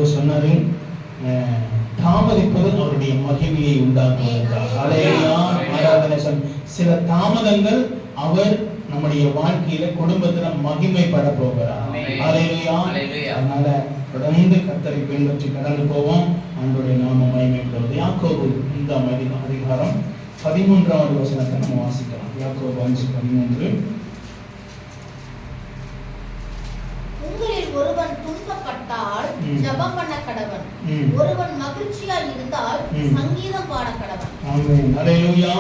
ஆண்டவர் சொன்னாரு, தாமதிப்பது அவருடைய மகிமையை உண்டாக்குவதற்காக. ஹல்லேலூயா. ஆராதனை சில தாமதங்கள் அவர் நம்முடைய வாழ்க்கையில குடும்பத்துல மகிமைப்பட போகிறார். ஹல்லேலூயா. அதனால தொடர்ந்து கர்த்தரை பின்பற்றி கடந்து போவோம். ஆண்டவருடைய நாமம் மகிமைப்படுவது. யாக்கோபு 5 அதிகாரம் 13வது வசனத்தை நம்ம வாசிக்கலாம். யாக்கோபு 5:13. உங்களில் ஒருவன் துன்பப்பட்டால் ஜெபம் பண்ண கடவன், ஒருவன் மகிழ்ச்சியா இருந்தால் சங்கீதம் பாட கடவன். ஆமென். ஹல்லேலூயா.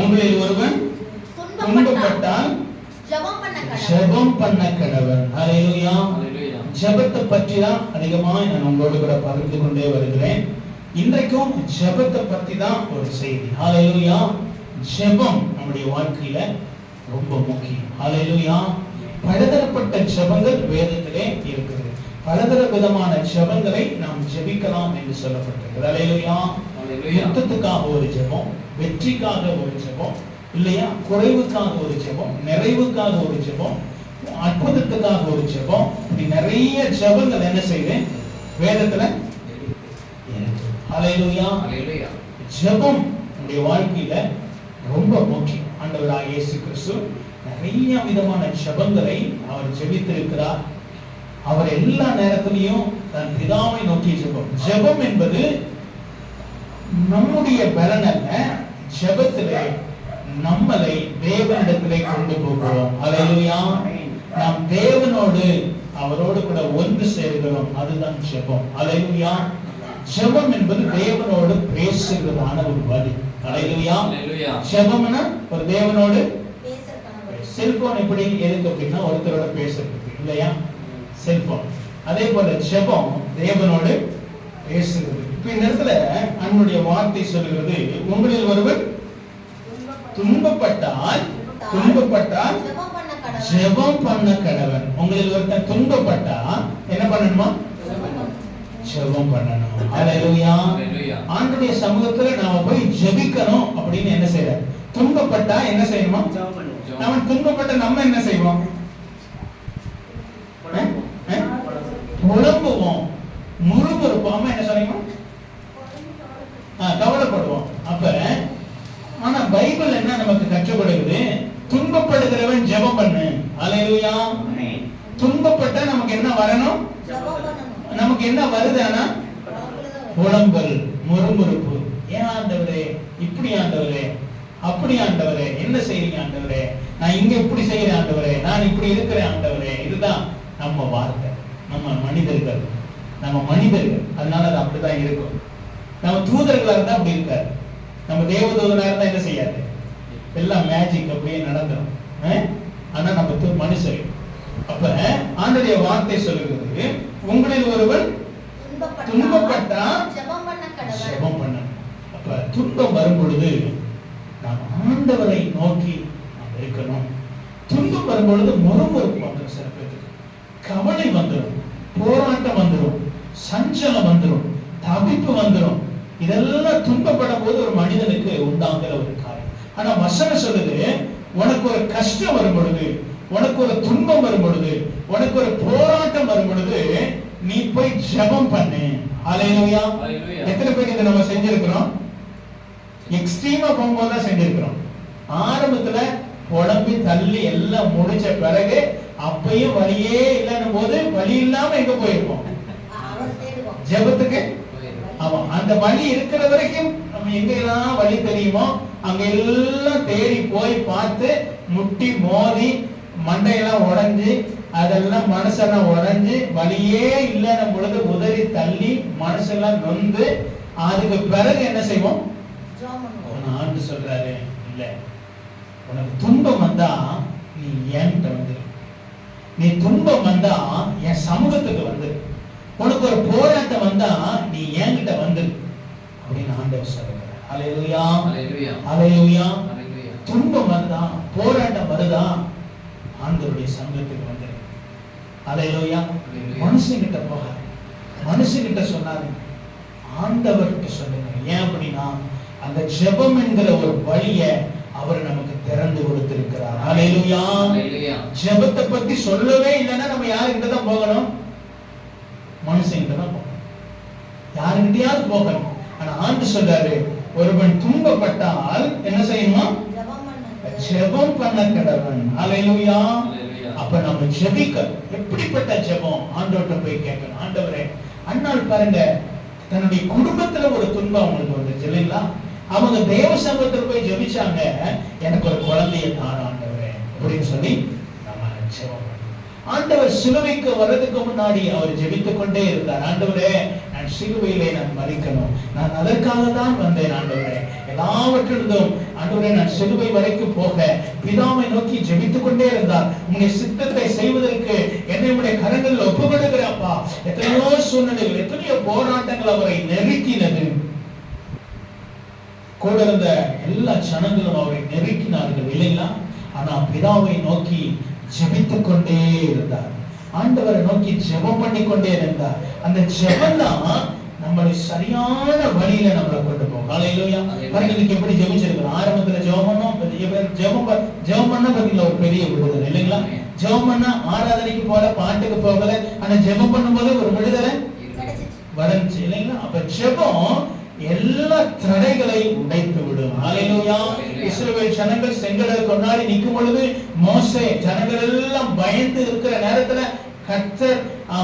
உங்களில் ஒருவன் துன்பப்பட்டால் ஜெபம் பண்ண கடவன். ஹல்லேலூயா. ஜெபத்தை பற்றி தான் அதிகமாக நான் உங்களோடு கூட பகிர்ந்து கொண்டே வருகிறேன். இன்றைக்கும் ஜெபத்தை பற்றி தான் ஒரு செய்தி. ஹல்லேலூயா. ஜெபம் நம்முடைய வாழ்க்கையில ரொம்ப முக்கியம். ஹல்லேலூயா. பலதரப்பட்ட ஜெபங்கள் வேதத்திலே இருக்குது. பலதர விதமான ஜெபங்களை நாம் ஜெபிக்கலாம் என்று சொல்லப்பட்டிருக்கிறது. ஹல்லேலூயா. யுத்தத்துக்காக ஒரு ஜெபம், வெற்றிக்காக ஒரு ஜெபம், இல்லையா, குறைவுக்காக ஒரு ஜெபம், நிறைவுக்காக ஒரு ஜெபம், அற்புதத்துக்காக ஒரு ஜெபம், இப்படி நிறைய ஜெபங்கள் என்ன செய்வேன் வேதத்துல. ஹல்லேலூயா. ஜெபம் நம்முடைய வாழ்க்கையில ரொம்ப முக்கியம். ஆண்டவராகிய இயேசு கிறிஸ்து நிறைய விதமான ஜெபங்களை அவர் ஜெபித்திருக்கிறார். அவர் எல்லா நேரத்திலையும் தன் பிதாவை நோக்கி ஜெபம். ஜெபம் என்பது நம்முடைய பலன் அல்ல. ஜெபத்திலே நம்மளை தேவனிடத்திலே கொண்டு போகிறோம். ஹல்லேலூயா. நாம் தேவனோடு அவரோடு கூட ஒன்று சேர்கிறோம். அதுதான் ஜெபம். ஹல்லேலூயா. ஜெபம் என்பது தேவனோடு பேசுகிறதான ஒரு வழி. ஹல்லேலூயா. ஜெபம்னா ஒரு தேவனோடு செல்போன் எப்படி எதுக்கு அப்படின்னா ஒருத்தரோட பேசுறதுக்கு, இல்லையா, செல்போன். அதே போல ஜெபம் தேவனோடு பேசுகிறது. இப்ப இந்த இடத்துல அன்னுடைய வார்த்தை சொல்கிறது, உங்களில் ஒருவர் துன்பப்பட்டால் ஜெபம் பண்ண கடவன். உங்களில் ஒருத்தன் துன்பப்பட்டா என்ன பண்ணணுமா? ஜெபம் பண்ணணும். ஹல்லேலூயா. ஆண்டவருடைய சமூகத்துல நாம போய் ஜெபிக்கணும் அப்படின்னு என்ன செய்யறார்? துன்பப்பட்டா என்ன செய்யணுமா? நம்ம துன்பப்பட்ட நம்ம என்ன செய்வோம்? புலம்புவோம், முறுமுறுப்போம், என்ன சொல்லுங்க, கவலைப்படுவோம். அப்ப ஆனா பைபிள் என்ன நமக்கு கற்றுக் கொடுக்குது? துன்பப்படுகிறவன் ஜெபம் பண்ணு. ஹல்லேலூயா. துன்பப்பட்ட நமக்கு என்ன வரணும்? நமக்கு என்ன வருதுன்னா புலம்பல், முறுமுறுப்பு. ஏன் ஆண்டவரே இப்படி, ஆண்டவரே அப்படி, ஆண்டவரே என்ன செய்றீங்க ஆண்டவரே, நான் இங்க இப்படி செய்யறேன் ஆண்டவரே, நான் இப்படி இருக்கிறேன் ஆண்டவரே. இதுதான் நம்ம வார்த்தை. நம்ம மனிதர்கள். அதனால அது அப்படிதான் இருக்கும். நம்ம தூதர்களா இருந்தா அப்படி இருக்காது. நம்ம தேவதூதனா இருந்தா என்ன செய்யாது? எல்லாம் மேஜிக் அப்படியே நடந்துரும். ஆனா நம்ம மனுஷர். அப்ப ஆண்டவருடைய வார்த்தை சொல்லுகிறது, உங்களில் ஒருவன் துன்பப்பட்டா ஜெபம் பண்ணணும். அப்ப துன்பம் வரும் பொழுது நாம் ஆண்டவரை நோக்கி நாம் இருக்கணும். துன்பம் வரும் பொழுது முறுமுறுப்பு வந்துடும், சில பேருக்கு கவலை வந்துடும், போராட்டம் வந்துடும், சஞ்சலம் வந்துடும், தவிப்பு வந்துடும். இதெல்லாம் துன்பப்படும் போது ஒரு மனிதனுக்கு உண்டாகிற ஒரு காரியம். ஆனா வசனம் சொல்லுது, உனக்கு ஒரு கஷ்டம் வரும் பொழுது, உனக்கு ஒரு துன்பம் வரும் பொழுது, உனக்கு ஒரு போராட்டம் வரும் பொழுது நீ போய் ஜெபம் பண்ணு. ஹல்லேலூயா. எத்தனை பேர் இதை நம்ம செஞ்சிருக்கிறோம்? எக்ஸ்ட்ரீமா போகும்போது தான் செஞ்சிருக்கிறோம். ஆரம்பத்துல உடம்பு தள்ளி எல்லாம் முடிச்ச பிறகு அப்பயும் வழியே இல்லைன்னும் போது வழி இல்லாம எங்க போயிருக்கோம்? ஜெபத்துக்கு. ஆமா, அந்த வழி இருக்கிற வரைக்கும் நம்ம எங்கெல்லாம் வழி தெரியுமோ அங்க எல்லாம் தேடி போய் பார்த்து முட்டி மோதி மண்டையெல்லாம் உடைஞ்சு அதெல்லாம் மனசெல்லாம் உடைஞ்சு வழியே இல்லைன்னும் பொழுது உதறி தள்ளி மனசெல்லாம் நொந்து அதுக்கு பிறகு என்ன செய்வோம்? ஆண்டு சொல்றாரு, இல்ல, உனக்கு துன்பம் வந்தா நீ என்கிட்ட வந்துரு, நீ துன்பம் வந்தா என் சமூகத்துக்கு வந்துரு, உனக்கு ஒரு போராட்டம் வந்தா நீ என்கிட்ட வந்துரு அப்படின்னு ஆண்டவர் சொல்றாரு. ஹல்லேலூயா. ஹல்லேலூயா. துன்பம் வருதா, போராட்டம் வருதா, ஆண்டவருடைய சமூகத்துக்கு வந்துரு. ஹல்லேலூயா. மனுஷங்கிட்ட போகாது, மனுஷங்கிட்ட சொன்னாரு, ஆண்டவர்கிட்ட சொல்லுங்க. ஏன் அப்படின்னா அந்த ஜெபம் என்கிற ஒரு வழியை அவர் நமக்கு திறந்து கொடுத்திருக்கிறார். ஹல்லேலூயா. ஜெபத்தை பத்தி சொல்லவே இல்லைன்னா நம்ம யாருக்கிட்ட தான் போகணும்? மனுஷங்கிட்ட தான் போகணும். யாருக்கிட்டையாவது போகணும். ஆனா ஆண்டு சொல்றாரு, ஒருவன் துன்பப்பட்டால் என்ன செய்யணுமா? ஜெபம் பண்ண கடவன். ஹல்லேலூயா. அப்ப நம்ம ஜெபிக்கணும். எப்படிப்பட்ட ஜெபம்? ஆண்டவர்ட்ட போய் கேட்கணும். ஆண்டவரே, அண்ணாள் பாருங்க, தன்னுடைய குடும்பத்துல ஒரு துன்பம் அவங்களுக்கு வந்துச்சு இல்லைங்களா? அவங்க தேவ சமூகத்துல போய் ஜெபிச்சாங்க, எனக்கு ஒரு குழந்தையை தார ஆண்டவரே அப்படின்னு சொல்லி நம்ம ஜெபம். ஆண்டவர் சிலுவைக்கு வர்றதுக்கு முன்னாடி அவர் ஜெபித்துக் கொண்டே இருந்தார். ஆண்டவரே, நான் சிலுவையிலே நான் மரிக்கணும், நான் அதற்காக தான் வந்தேன் ஆண்டவரே. எல்லாவற்றிலும் ஆண்டவரே, நான் சிலுவை வரைக்கும் போக பிதாவை நோக்கி ஜெபித்துக் கொண்டே இருந்தார். உங்களுடைய சித்தத்தை செய்வதற்கு என்னை உடைய கரங்களில் ஒப்புக்கொடுக்கிறப்பா. எத்தனையோ சூழ்நிலைகள், எத்தனையோ போராட்டங்கள் அவரை நெருக்கினது. கூட இருந்த எல்லா ஜனங்களும் அவரை நெருக்கினார்கள் இல்லைங்களா? ஆனா பிதாவை நோக்கி ஜெபித்துக் கொண்டே இருந்தார். ஆண்டவரை நோக்கி ஜெபம் பண்ணி கொண்டே இருந்தார். அந்த ஜெபம் தான் நம்மளை சரியான வழியில நம்மளை கொண்டு போகும். ஹல்லேலூயா. பாருங்க, இதுக்கு எப்படி ஜெபிச்சிருக்கிறோம். ஆரம்பத்துல ஜெபம் பண்ணோம், ஜெபம் பண்ண பாத்தீங்களா ஒரு பெரிய விடுதலை இல்லைங்களா? ஜெபம் பண்ண ஆராதனைக்கு போல, பாட்டுக்கு போகல, ஆனா ஜெபம் பண்ணும்போது ஒரு விடுதலை வந்துச்சு இல்லைங்களா? அப்ப ஜெபம் எல்லா தடைகளை உடைத்து விடும். ஹல்லேலூயா. இஸ்ரவேல் ஜனங்கள் செங்கடலை கொண்டாடி நிற்கும் பொழுது மோசே ஜனங்கள் எல்லாம் பயந்து இருக்கிற நேரத்துல கர்த்தர்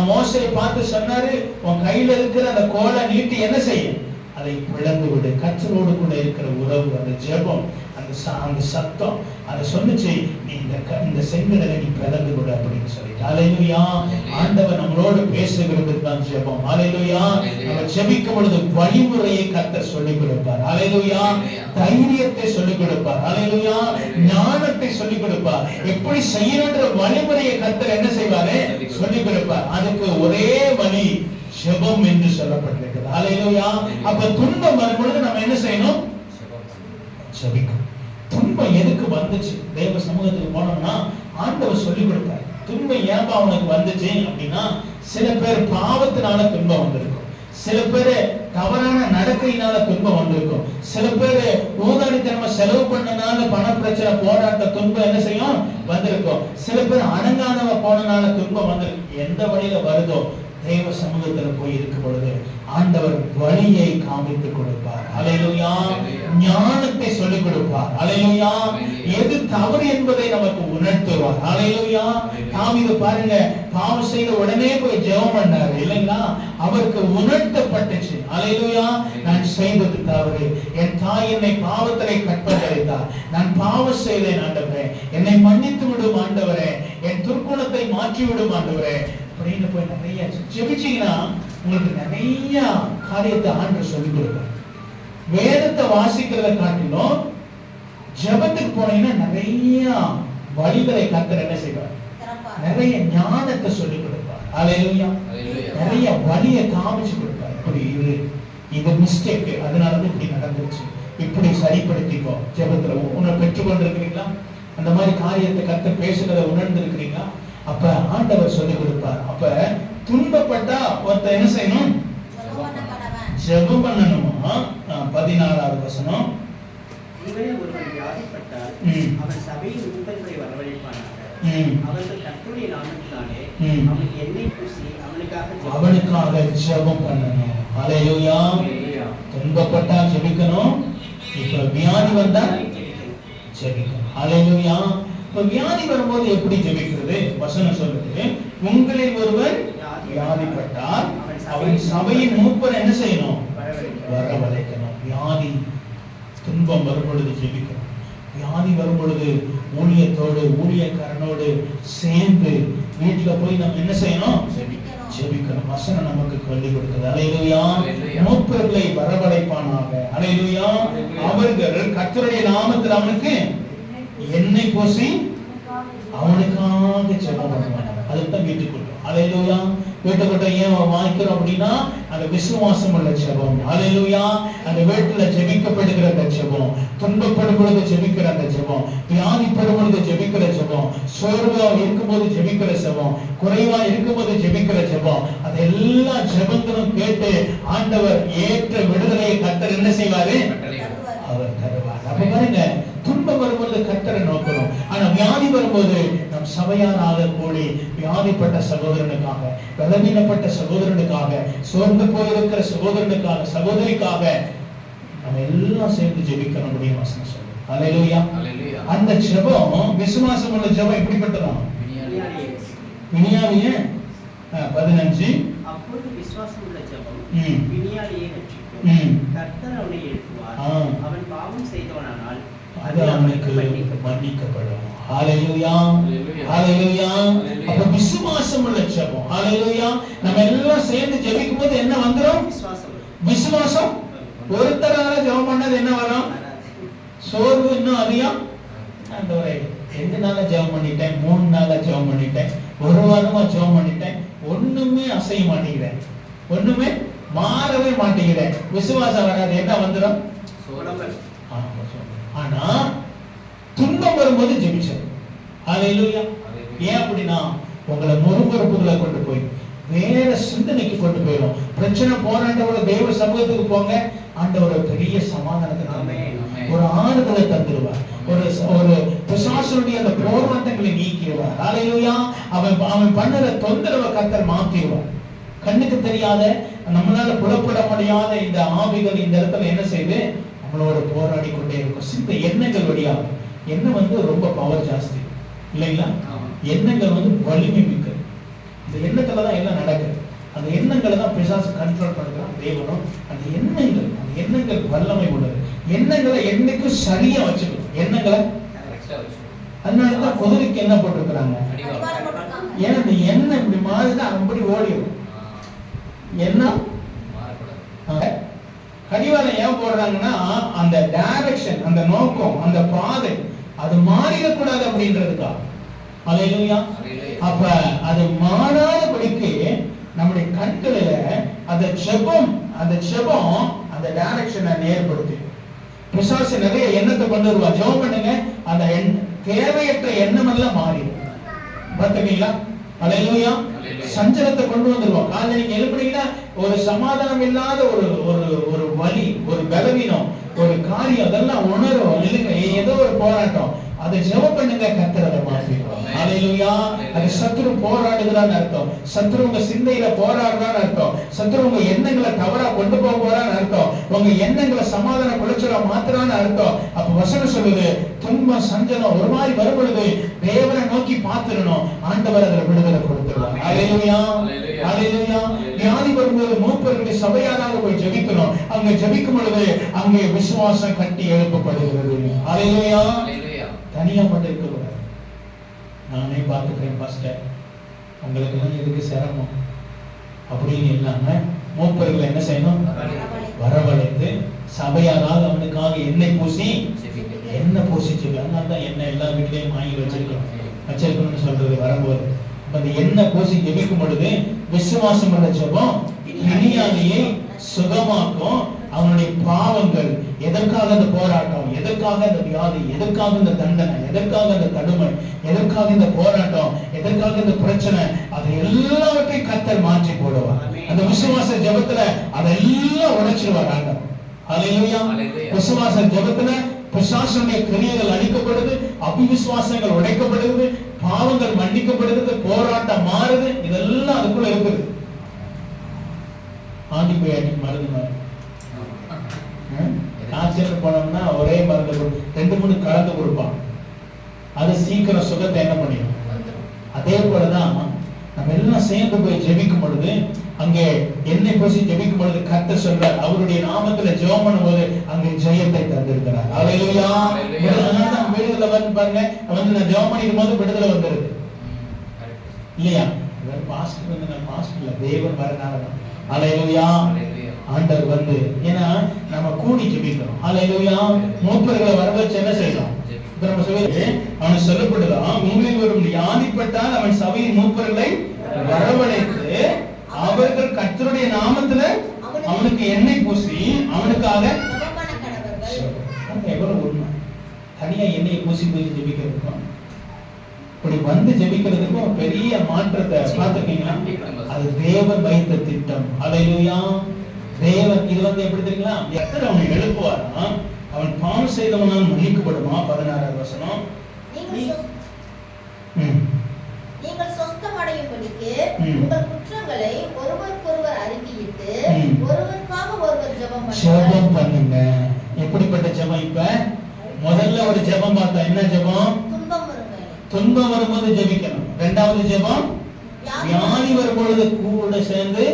மோசேயை பார்த்து சொன்னாரு, உன் கையில இருக்கிற அந்த கோலை நீட்டி என்ன செய்யும்? அதை பிளந்து விடு. கர்த்தரோடு கூட இருக்கிற உறவு, அந்த ஜெபம், அந்த சத்தம் அதை சொன்னுச்சு, நீ இந்த செங்கடலை நீ பிளந்து விடு அப்படின்னு சொல்லிட்டு. ஹல்லேலூயா. ஆண்டவர் நம்மளோடு பேசுகிறது தான் ஜெபம். ஹல்லேலூயா. நம்ம ஜெபிக்கும் பொழுது வழிமுறையை கர்த்தர் சொல்லிக் கொடுப்பார். ஹல்லேலூயா. தைரியத்தை சொல்லிக் கொடுப்பார். ஹல்லேலூயா. ஞானத்தை சொல்லிக் கொடுப்பார். எப்படி செய்யணும்ன்ற வழிமுறையை கர்த்தர் என்ன செய்வாரு? சொல்லிக் கொடுப்பார். அதுக்கு ஒரே வழி ஜெபம் என்று சொல்லப்பட்டிருக்கிறது. ஹல்லேலூயா. அப்ப துன்பம் வரும்பொழுது நம்ம என்ன செய்யணும்? ஜெபிக்கணும். துன்பம் எதுக்கு வந்துச்சு? தேவ சமூகத்துக்கு போனோம்னா ஆண்டவர் சொல்லிக் கொடுத்தார். துன்பம் ஏன்பா அவனுக்கு வந்துச்சு அப்படின்னா, சில பேர் பாவத்தினால துன்பம் வந்திருக்கும், சில பேர் தவறான நடக்கையினால துன்பம் வந்திருக்கும், சில பேர் ஊதாரித்தனமா செலவு பண்ணனால பண பிரச்சனை, போராட்ட துன்பம் என்ன செய்யும்? வந்திருக்கும், சில பேர் அடங்காதவ போனனால துன்பம் வந்திருக்கும். எந்த வழியில வருதோ தேவ சமூகத்துல போய் இருக்கும் பொழுது ஆண்டவர் வழியை காமித்து கொடுப்பார். ஹல்லேலூயா. ஞானத்தை சொல்லிக் கொடுப்பார். ஹல்லேலூயா. எது தவறு என்பதை நமக்கு உணர்த்துவார். ஹல்லேலூயா. தாவீது பாருங்க, பாவம் செய்த உடனே போய் ஜெபம் பண்ணாரு இல்லைங்களா? அவருக்கு உணர்த்தப்பட்டுச்சு. ஹல்லேலூயா. நான் செய்தது தவறு, என் தாய் என்னை பாவத்திலே கற்பழித்தார், நான் பாவம் செய்தேன் ஆண்டவரே, என்னை மன்னித்து விடும் ஆண்டவரே, என் துர்க்குணத்தை மாற்றி விடும் ஆண்டவரே அப்படின்னு போய் நிறைய ஜெபிச்சீங்கன்னா உங்களுக்கு நிறைய காரியத்தை ஆண்டவர் சொல்லிக் கொடுப்பார். வேதத்தை வாசிக்கிறத காட்டிலும் ஜெபத்துக்கு போனீங்கன்னா நிறைய வழிகளை கர்த்தர் என்ன செய்வார்? நிறைய ஞானத்தை சொல்லிக் கொடுப்பார். ஹல்லேலூயா. நிறைய வழியை காமிச்சு கொடுப்பார். இப்படி இது மிஸ்டேக், அதனால இப்படி நடந்துச்சு, இப்படி சரிப்படுத்திக்கோ. ஜெபத்துல உன்னை பெற்றுக்கொண்டு இருக்கிறீங்களா? அந்த மாதிரி காரியத்தை கர்த்தர் பேசுறதை உணர்ந்து இருக்கிறீங்களா? அப்ப ஆண்டவர் சொல்லிக் கொடுப்பார். அப்ப துன்பப்பட்டா ஒருத்தர் என்ன செய்யணும்? ஜெபம் பண்ணணுமா? 16வது வசனம். இவரில் ஒருவன் வியாதிப்பட்டால் அவன் சபையின் மூப்பர்களை வரவழைப்பானாக. அவர்கள் கர்த்தருடைய நாமத்தினாலே அவனுக்கு எண்ணெய் பூசி அவனுக்காக ஜெபம் பண்ணணும். ஹல்லேலூயா. துன்பப்பட்டா ஜெபிக்கணும். இப்ப வியாதி வந்தா ஜெபிக்கணும். ஹல்லேலூயா. இப்ப வியாதி வரும்போது எப்படி ஜெபிக்கிறது? வசனம் சொல்லுது, உங்களில் ஒருவன் வியாதிப்பட்டால் அவன் சபையின் மூப்பர் என்ன செய்யணும்? வரவழைக்கணும். வியாதி துன்பம் வரும் பொழுது ஜெபிக்கணும். வியாதி வரும் பொழுது ஊழியத்தோடு ஊழியக்காரனோடு சேர்ந்து வீட்டுல போய் நம்ம என்ன செய்யணும்? ஜெபிக்கணும். வசனம் நமக்கு சொல்லிக் கொடுக்கிறது. ஹல்லேலூயா. மூப்பர்களை வரவழைப்பானாக. ஹல்லேலூயா. அவர்கள் கர்த்தருடைய நாமத்தில் அவனுக்கு எண்ணெய் பூசி அவனுக்காக ஜெபம் பண்ணுவாங்க. அதுதான் வீட்டுக்குள்ள. ஹல்லேலூயா. வீட்டுக்குள்ள ஏன் வாங்கிக்கிறோம் அப்படின்னா அந்த விசுவாசம் உள்ள ஜெபம். ஹல்லேலூயா. அந்த வீட்டுல ஜெபிக்கப்படுகிற அந்த ஜெபம், துன்பப்படும் பொழுது ஜெபிக்கிற அந்த ஜெபம், வியாதிப்படும் பொழுது ஜெபிக்கிற ஜெபம், சோர்வா இருக்கும்போது ஜெபிக்கிற ஜெபம், குறைவா இருக்கும்போது ஜெபிக்கிற ஜெபம், அது எல்லா ஜெபங்களும் கேட்டு ஆண்டவர் ஏற்ற விடுதலையை கர்த்தர் என்ன செய்வாரு? அவர் தருவார். அப்ப பாருங்க, துன்பம் வரும்போது கர்த்தரை நோக்கணும். ஆனா வியாதி வரும்போது நம்ம நம் சபையாராக கூடி வியாதிப்பட்ட சகோதரனுக்காக, பலவீனப்பட்ட சகோதரனுக்காக, சோர்ந்து போயிருக்கிற சகோதரனுக்காக, சகோதரிக்காக நம்ம எல்லாம் சேர்ந்து ஜெபிக்கணும் முடியும் வசனம் சொல்லுது. அல்லேலூயா. அந்த ஜெபம், விசுவாசம் உள்ள ஜெபம் எப்படிப்பட்டதாம்? வினியாவிய 15. அப்பொழுது விசுவாசம் உள்ள ஜெபம் வினியாவியை ரட்சிக்கும். கர்த்தர் அவனை எழுப்புவார். அவன் பாவம் செய்தவனானால் அது அவனுக்கு மன்னிக்கப்படும். ஹalleluya, ஹalleluya. அப்ப விசுவாசம் உள்ள ஜெபம். ஹalleluya. நம்ம எல்லாம் சேர்ந்து ஜெபிக்கும்போது என்ன வந்துரும்? விசுவாசம். ஒருத்தரால ஜெபம் பண்ணது என்ன வரும்? சோர்வு இன்னும் அதிகம். ஆண்டவரே 2 நாளா ஜெபம் பண்ணிட்டேன், 3 நாளா ஜெபம் பண்ணிட்டேன், 1 வாரமா ஜெபம் பண்ணிட்டேன், ஒண்ணுமே அசைய மாட்டேங்கிறேன், ஒண்ணுமே மாறவே மாட்டேங்கிறேன். விசுவாசம் வராது. என்ன வந்துடும்? ஆனா துன்பம் வரும்போது ஜெபிச்சது. ஹalleluya. ஏன் அப்படின்னா உங்களை முறுமுறுப்புகளை கொண்டு போய் வேற சிந்தனைக்கு கொண்டு போயிடும். பிரச்சனை போராட்டோட தேவ சமூகத்துக்கு போங்க, ஆண்டவர் பெரிய சமாதானத்தை தருவார், ஒரு ஆறுதலை தந்துடுவார், ஒரு பிசாசுடைய அந்த போராட்டங்களை நீக்கிடுவார். ஹalleluya. அவன் பண்ணுற தொந்தரவை கர்த்தர் மாத்திடுவார். கண்ணுக்கு தெரியாத, நம்மளால புலப்பட முடியாத இந்த ஆவிகள் இந்த இடத்துல என்ன செய்து நம்மளோட போராடி கொண்டே இருக்கும். சிந்த எண்ணங்கள் வழியா. எண்ணம் ரொம்ப பவர் ஜாஸ்தி இல்லைங்களா? எண்ணங்கள் வலிமை மிக்கது. இந்த எண்ணத்துல தான் எல்லாம் நடக்குது. அந்த எண்ணங்களை தான் பிசாசு கண்ட்ரோல் பண்ணுறான் தேவனும். அந்த எண்ணங்கள் வல்லமை உள்ளது. எண்ணங்களை என்னைக்கும் சரியா வச்சுக்கணும். எண்ணங்களை அதனாலதான் குதிரைக்கு என்ன போட்டிருக்கிறாங்க? ஏன்னா இந்த எண்ணம் இப்படி மாறிதான் அப்படி ஓடிடும். எண்ணம் கடிவாளம் ஏன் போடுறாங்கன்னா அந்த டைரக்ஷன், அந்த நோக்கம், அந்த பாதை அது மாறிடக்கூடாது அப்படின்றதுக்கா. அல்லேலூயா. அப்ப அது மாறாதபடிக்கு நம்முடைய கண்களில அந்த ஜெபம் அந்த டைரக்ஷனை நேர்படுத்தி பிசாசு நிறைய எண்ணத்தை கொண்டு வருவா. ஜெபம் பண்ணுங்க, அந்த தேவையற்ற எண்ணம் எல்லாம் மாறிடும். பார்த்துக்கீங்களா? அல்லேலூயா. சஞ்சலத்தை கொண்டு வந்துருவோம். காலையில நீங்க எழுப்புனீங்கன்னா ஒரு சமாதானம் இல்லாத ஒரு வலி, ஒரு பலவீனம், ஒரு காரியம் அதெல்லாம் உணரும். இல்லைங்க, ஏதோ ஒரு போராட்டம். அதை ஜெபம் பண்ணுங்க, கர்த்தர் அதை மாத்திடுவார். ஹalleluya. அது சத்ரு போராடுகிறான்னு அர்த்தம். சத்ரு உங்க சிந்தையில போராடுறான்னு அர்த்தம். சத்ரு உங்க எண்ணங்களை தவறா கொண்டு போக போறான்னு அர்த்தம். உங்க எண்ணங்களை சமாதான குலைச்சலா மாத்துறான்னு அர்த்தம். அப்ப வசனம் சொல்லுது, துன்பம் சஞ்சலம் ஒரு மாதிரி வரும்பொழுது தேவனை நோக்கி பார்த்துடணும். ஆண்டவர் அதில் விடுதலை கொடுத்துருவார். ஹalleluya, ஹalleluya. வியாதி வரும்போது மூப்பர்களுடைய சபையாராக போய் ஜெபிக்கணும். அங்க ஜெபிக்கும் பொழுது அங்கே விசுவாசம் கட்டி எழுப்பப்படுகிறது. ஹalleluya. தனியா மட்டும் இருக்கக்கூடாது. நானே பார்த்துக்கிறேன் பாஸ்டர், உங்களுக்கு எல்லாம் எதுக்கு சிரமம் அப்படின்னு இல்லாம மூப்பர்களை என்ன செய்யணும்? வரவழைத்து சபையாரால் அவனுக்காக எண்ணெய் பூசி அதனால தான் எண்ணெய் எல்லா வீட்லயும் வாங்கி வச்சிருக்கணும்னு சொல்றது வரும்போது. அந்த எண்ணெய் பூசி ஜெபிக்கும் பொழுது விசுவாசம் உள்ள ஜெபம் வினியாவியை சுகமாக்கும். அவனுடைய பாவங்கள், எதற்காக அந்த போராட்டம், எதற்காக அந்த வியாதி, எதற்காக இந்த தண்டனை, எதற்காக இந்த கடுமை, எதற்காக இந்த போராட்டம், எதற்காக இந்த பிரச்சனை, அதை எல்லாவற்றையும் கர்த்தர் மாற்றி போடுவார். அந்த விசுவாச ஜெபத்துல அதெல்லாம் உடைச்சிருவார் ஆண்டவர். ஹalleluya. விசுவாச ஜெபத்துல பிசாசுடைய கிரியைகள் அழிக்கப்படுது, அபிவிசுவாசங்கள் உடைக்கப்படுது, பாவங்கள் மன்னிக்கப்படுது, போராட்டம் மாறுது. இதெல்லாம் அதுக்குள்ள இருக்குது. ஆன்டிபயோட்டிக் மருந்து மாதிரி காய்ச்சல் போனோம்னா ஒரே மருந்து 2-3 கலந்து கொடுப்பான். அது சீக்கிரம் சுகத்தை என்ன பண்ணிடும். அதே போலதான் நம்ம எல்லாம் சேர்ந்து போய் ஜெபிக்கும் பொழுது, அங்கே எண்ணெய் பூசி ஜெபிக்கும் பொழுது கர்த்தர் சொல்றார், அவருடைய நாமத்துல ஜெபம் பண்ணும்போது அங்கே ஜெயத்தை தந்திருக்கிறார். ஹalleluya. அதனால விடுதலை வந்து பாருங்க, நான் ஜெபம் பண்ணிக்கும் போது விடுதலை வந்துருது இல்லையா? பாஸ்டர் நான் பாஸ்டர்ல தேவன் வரனாலதான். ஹalleluya. ஆண்டவர் வந்து, ஏன்னா நம்ம கூடி ஜெபிக்கிறோம். ஹalleluya. மூப்பர்களை வர வச்சு என்ன செய்யணும்? நம்ம சொல்லி அவன் சொல்லப்படுதான், உங்களில் ஒரு வியாதிப்பட்டால் அவன் சபையின் மூப்பர்களை வரவழைத்து அவர்கள் கர்த்தருடைய நாமத்துல அவனுக்கு எண்ணெய் பூசி அவனுக்காக எவ்வளவு உண்மை. தனியா எண்ணெயை பூசி ஜெபிக்கிறதுக்கும் இப்படி வந்து ஜெபிக்கிறதுக்கும் பெரிய மாற்றத்தை பார்த்துருக்கீங்களா? அது தேவன் வைத்த திட்டம். ஹalleluya. தேவன் இது எப்படி தெரியுங்களா? எத்தனை அவனை எழுப்புவாரா? அவன் பாவம் செய்தவனால் மன்னிக்கப்படுமா? 16வது வசனம். சுத்தமடையும்படிக்கு உங்கள் குற்றங்களை ஒருவருக்கொருவர் அறிக்கையிட்டு ஒருவருக்காக ஒருவர் ஜெபம் பண்ணுங்க. எப்படிப்பட்ட ஜெபம்? இப்ப முதல்ல ஒரு ஜெபம் பார்த்தா, என்ன ஜெபம்? துன்பம் வரும்போது ஜெபிக்கணும். இரண்டாவது ஜெபம் வியாதி வரும்பொழுது கூட சேர்ந்து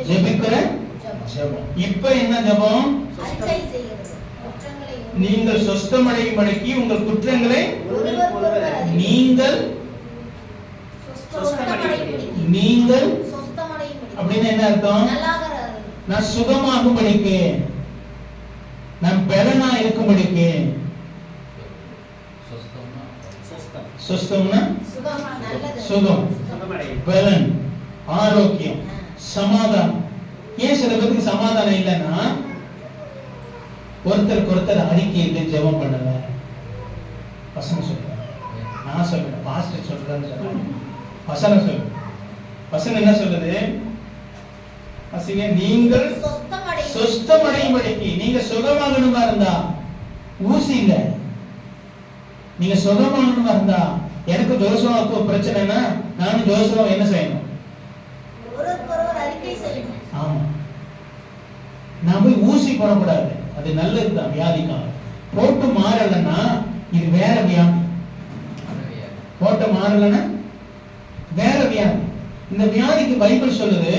ஜெபிக்கிற ஜெபம். இப்ப என்ன ஜெபம்? நீங்கள் சொஸ்தமடையும்படிக்கு உங்கள் குற்றங்களை நீங்கள் அப்படின்னு என்ன அர்த்தம்? நான் சுகமாகும்படிக்கு, நான் பலனா இருக்கும்படிக்கு. சுஸ்தம்னா சுகம், பலன், ஆரோக்கியம், சமாதானம். ஏன் சில பேருக்கு சமாதானம் இல்லைன்னா ஒருத்தருக்கு ஒருத்தர் அறிக்கையிட்டு ஜெபம் பண்ணல. வசனம் சொல்றேன், நான் சொல்றேன், பாஸ்டர் சொல்றேன்னு சொல்றேன். வசனம் சொல்லு. வசனம் என்ன சொல்லுது? அசிங்க, நீங்கள் சொஸ்தமடையும்படிக்கு. நீங்க சுகமாகணுமா இருந்தா ஊசி இல்ல, நீங்க சுகமாகணுமா இருந்தா, எனக்கு ஜோசுவாவுக்கு பிரச்சனைனா நானும் ஜோசுவா என்ன செய்யணும்? ஆமா, நான் போய் ஊசி போடக்கூடாது. அது நல்லதுதான் வியாதிக்காக. போட்டு மாறலன்னா இது வேற வியாதி. போட்டு மாறலன்னா வேற வியாதி. இந்த வியாதிக்கு பைபிள் சொல்லுது,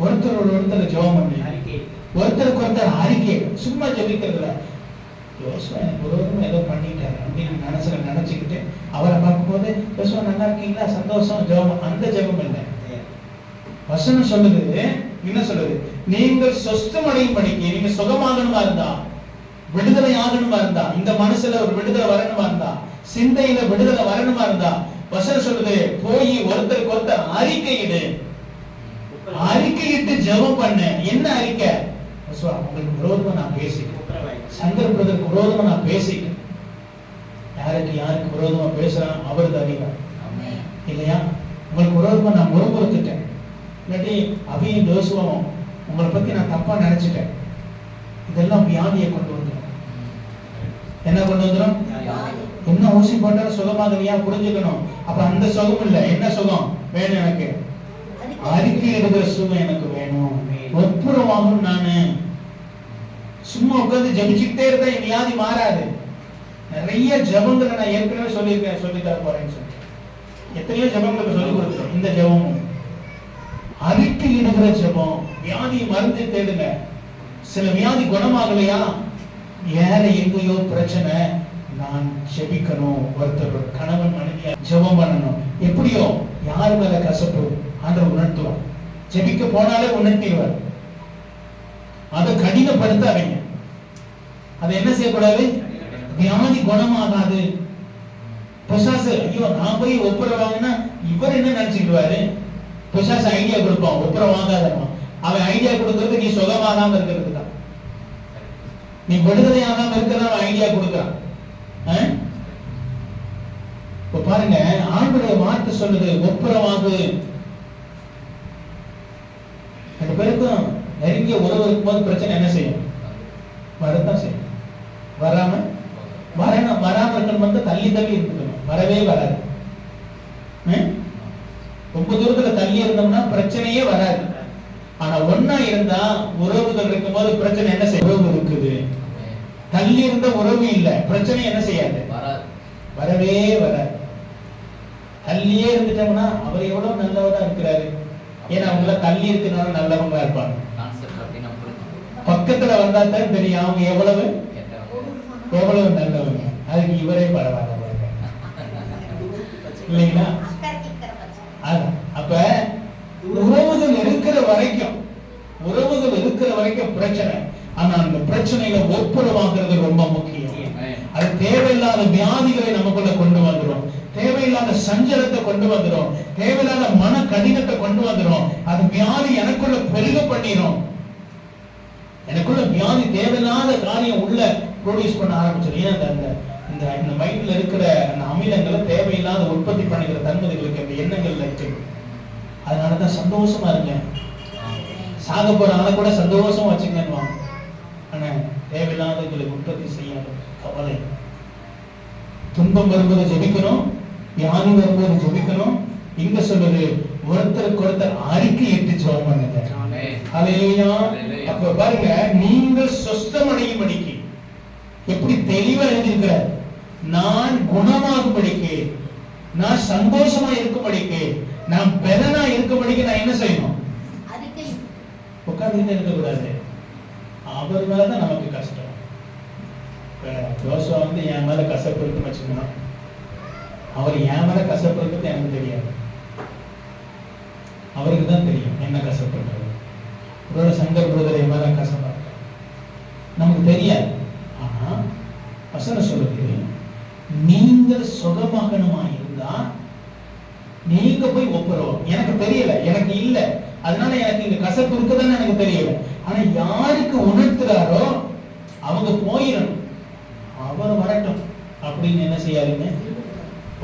ஒருத்தரோட ஒருத்தர் ஜெபம் பண்ணு, ஒருத்தருக்கு ஒருத்தர் அறிக்கை. சும்மா ஜெபிக்கிறதுல யோசுவா எனக்கு விரோதமா ஏதோ பண்ணிட்டாரு அப்படின்னு மனசுல நினைச்சுக்கிட்டு அவரை பார்க்கும்போது யோசுவா நல்லா இருக்கீங்களா, சந்தோஷம், ஜெபம். அந்த ஜெபம் இல்லை. வசனம் சொல்லுது, என்ன சொல்லுது? நீங்கள் சொஸ்தமடையும்படிக்கு, நீங்க சுகமாகணுமா இருந்தா, விடுதலை ஆகணுமா இருந்தா, இந்த மனசுல ஒரு விடுதலை வரணுமா இருந்தா, சிந்தையில விடுதலை வரணுமா இருந்தா, வசனம் சொல்லுது, போய் ஒருத்தருக்கு ஒருத்தர் அறிக்கையிடு. அறிக்கையிட்டு ஜெபம் பண்ணு. என்ன அறிக்கை? உங்களுக்கு விரோதமா நான் பேசிட்டேன், சங்கர் பிரதருக்கு விரோதமா நான் பேசிட்டேன். யாருக்கு விரோதமா பேசுறான் அவருக்கு அறிவார் இல்லையா? உங்களுக்கு விரோதமா நான் முறுமுறுத்துட்டேன், இல்லாட்டி அபியும் ஜோசுவாவும் உங்களை பத்தி நான் தப்பா நினைச்சிட்டேன். இதெல்லாம் வியாதியை கொண்டு வந்துடும். என்ன கொண்டு வந்துடும்? என்ன ஊசி போட்டாலும் சுகமாகலையா? புரிஞ்சுக்கணும். அப்ப அந்த சுகம் இல்ல. என்ன சுகம் வேணும் எனக்கு? அறிக்கை எடுக்கிற சுகம் எனக்கு வேணும். ஒப்புரவாகும். நானு சும்மா உட்கார்ந்து ஜபிச்சுக்கிட்டே இருந்தா என் வியாதி மாறாது. நிறைய ஜபங்களை நான் ஏற்கனவே சொல்லியிருக்கேன், சொல்லி தர போறேன்னு சொல்லி எத்தனையோ ஜபங்களுக்கு சொல்லி கொடுத்துருக்கேன். இந்த ஜபமும் அறிக்கை எடுக்கிற ஜபம். வியாதி மருந்து தேடுங்க. சில வியாதி குணமாகலையா, வேற எங்கேயோ பிரச்சனை, நான் ஜெபிக்கணும். ஒருத்தர் கணவன் மனைவியா ஜெபம் பண்ணணும். எப்படியோ யாரு மேல கசப்பு ஆண்டவர் உணர்த்துவார். ஜெபிக்க போனாலே உணர்த்திடுவார். அதை கடினப்படுத்தாதீங்க. அதை என்ன செய்யக்கூடாது? வியாதி குணமாகாது. பிசாசு ஐயோ நான் போய் ஒப்புர வாங்கினா இவர் என்ன நினைச்சுக்கிடுவாரு? பிசாசு ஐடியா கொடுப்பான், ஒப்புர வாங்காதமா. அவன் ஐடியா கொடுக்கறது நீ சுகமாகாம இருக்கிறதுக்கு தான், நீ விடுதலை ஆகாம இருக்கிறத அவன் ஐடியா கொடுக்கிறான். இப்ப பாருங்க, ஆண்டுடைய வார்த்தை சொல்லுது ஒப்புரவாகு. ரெண்டு பேருக்கும் நெருங்கிய உறவு இருக்கும்போது பிரச்சனை என்ன செய்யும்? வரத்தான் செய்யும். வராம இருக்கணும். தள்ளி இருக்கணும், வரவே வராது. ரொம்ப தூரத்துல தள்ளி இருந்தோம்னா பிரச்சனையே வராது. ஆனா ஒன்னா இருந்தா உறவுகள் இருக்கும் போது பிரச்சனை என்ன செய்யும்? உறவு இருக்குது. தள்ளி இருந்த உறவு இல்ல, பிரச்சனை என்ன செய்யாது? வரவே வராது. தள்ளியே இருந்துட்டோம்னா அவர் எவ்வளவு நல்லவரா இருக்கிறாரு. ஏன்னா அவங்கள தள்ளி இருக்கிறனால நல்லவங்களா இருப்பாங்க. பக்கத்துல வந்தா தான் தெரியும் அவங்க எவ்வளவு நல்லவங்க. அதுக்கு இவரே பரவாயில்ல இல்லைங்களா? அப்ப உறவுகள் இருக்கிற வரைக்கும் பிரச்சனை. ஆனா அந்த பிரச்சனையில ஒப்புரவாகிறது ரொம்ப முக்கியம். அது தேவையில்லாத வியாதிகளை நமக்குள்ள கொண்டு வந்துடும், தேவையில்லாத சஞ்சலத்தை கொண்டு வந்துடும், தேவையில்லாத மன கடினத்தை கொண்டு வந்துடும். அது வியாதி எனக்குள்ள பெருக பண்ணிடும். எனக்குள்ள வியாதி தேவையில்லாத காரியம் உள்ள ப்ரொடியூஸ் பண்ண ஆரம்பிச்சிடும். ஏன் இந்த மைண்ட்ல இருக்கிற அந்த அமிலங்களை தேவையில்லாத உற்பத்தி பண்ணுகிற தன்மைகளுக்கு அந்த எண்ணங்கள்ல இருக்கு. அதனாலதான் சந்தோஷமா இருக்கேன். சாக போற ஆளை கூட சந்தோஷமா வச்சுக்கணும். ஆனா தேவையில்லாதவங்களுக்கு உற்பத்தி செய்யாத கவலை. துன்பம் வரும்போது ஜெபிக்கணும், வியாதி வரும்போது ஜெபிக்கணும். இங்க சொல்லுது ஒருத்தருக்கு ஒருத்தர் அறிக்கையிட்டு ஜெபம் பண்ணுங்க. ஆமென். ஹல்லேலூயா. அப்ப பாருங்க, நீங்கள் சொஸ்தமடையும்படிக்கு எப்படி தெளிவா எழுதியிருக்கிறார். நான் குணமாகும்படிக்கு, நான் சந்தோஷமா இருக்கும்படிக்கு, நான் பெலனா இருக்கும்படிக்கு நான் என்ன செய்யணும்? அறிக்கை. உட்கார்ந்துட்டு இருக்க கூடாது. அவர் மேலதான் நமக்கு கஷ்டம். யோசுவா வந்து என் மேல கசப்பு இருக்குன்னு வச்சுக்கணும், அவர் என் மேல கசப்பு இருக்கிறது எனக்கு தெரியாது, அவருக்கு தான் தெரியும் என்ன கசப்புன்றது. ஒருவேளை சங்கர் பிரதர் என் மேல கசப்பா நமக்கு தெரியாது. ஆனா வசனம் சொல்லுது, நீங்கள் சுகமாகணுமா இருந்தா நீங்க போய் ஒப்புறோம். எனக்கு தெரியல, எனக்கு இல்ல, அதனால எனக்கு இங்க கசப்பு இருக்குதான்னு எனக்கு தெரியல. ஆனா யாருக்கு உணர்த்துறாரோ அவங்க போயிடணும், அவர் வரட்டும் அப்படின்னு என்ன செய்யாதீங்க,